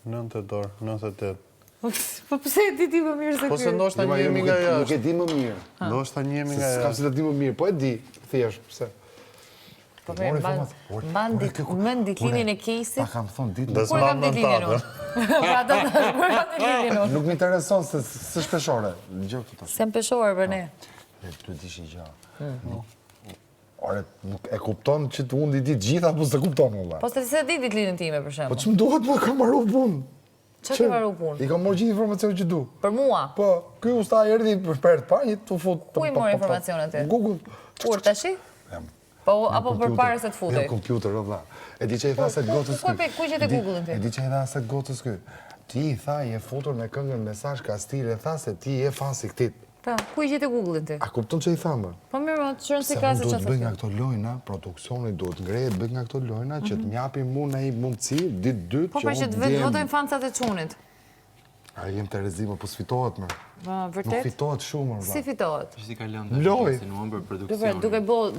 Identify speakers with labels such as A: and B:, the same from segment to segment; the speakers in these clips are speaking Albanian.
A: 9 dorë, 98.
B: Po pse e di ti më mirë se
A: Po se
B: ky?
A: ndoshta njemi nga
C: Nuk
A: jashtë.
C: e di më mirë.
A: Ndoshta njemi nga
C: S'kam se
A: jashtë.
C: të di më mirë, po e di, thjesht, pse.
B: Po mban ditëlindjen e Kejsit.
C: Ta kam thonë ditë.
A: Dhe
B: Kur e kam
A: s'mban
B: ditëlindjen unë? Pra do kur kam ditëlindjen unë?
C: Nuk më intereson se së shpeshore. Gjë këtu.
B: Sem peshore për ne.
C: E ty dish i gjë. Ore, nuk e kupton që unë i di gjitha, apo se kupton valla.
B: Po se ti se di ditëlindjen time për
C: Po
B: shembull.
C: ç'm duhet më kam marrë punë.
B: Çfarë ke marrë punë?
C: I kam marrë gjithë informacionet që du.
B: Për mua.
C: Po, ky usta erdhi për herë të parë, tu fut.
B: Ku i mori informacionet ti?
C: Google.
B: Kur tash? Po apo përpara se të futej.
C: Jo kompjuter, valla. E di që i tha se gocës
B: Ku gjetë Google-in ti?
C: E di që i tha se gocës ky. Ti i tha je futur me këngën mesazh ka stil, e tha se ti je fan si këtit.
B: Pra, ku i gjetë Google-in ti?
C: A kupton që i tha më?
B: Po mirë, më çon si
C: Se
B: ka
C: unë
B: se
C: duhet
B: çfarë
C: bëj nga
B: thotë.
C: këto lojna, produksioni duhet ngrehet bëj nga këto lojna që të mjapi mua në një mundësi, ditë dytë
B: Po pra që të vetë votojnë fancat e çunit.
C: A jem të rezime, po s'fitohet më. Nuk
B: Vërtet?
C: fitohet shumë,
B: Si fitohet?
D: Ishte kalon
C: Loj.
D: në për
B: Duke
D: produksion.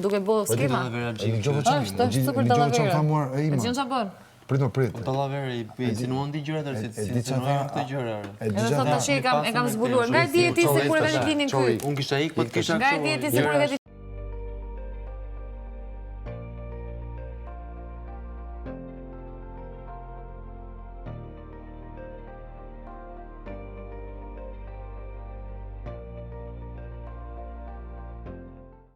B: duke bo skema. Është super
C: çfarë tha mua
B: E
C: Ima.
B: di çfarë bën?
C: Prit.
D: Dallavera i insinuon di gjëra tërë
C: e
D: si
C: di çfarë
D: insinuojnë
C: tha-
D: këto gjëra.
C: E di
B: Edhe
C: çfarë
B: thot
C: tha.
B: tash e kam zbuluar. Nga e di e ti se kur e kanë ditëlindjen ky?
D: Unë kisha ik, po të kisha
B: Nga e di e ti se kur e ka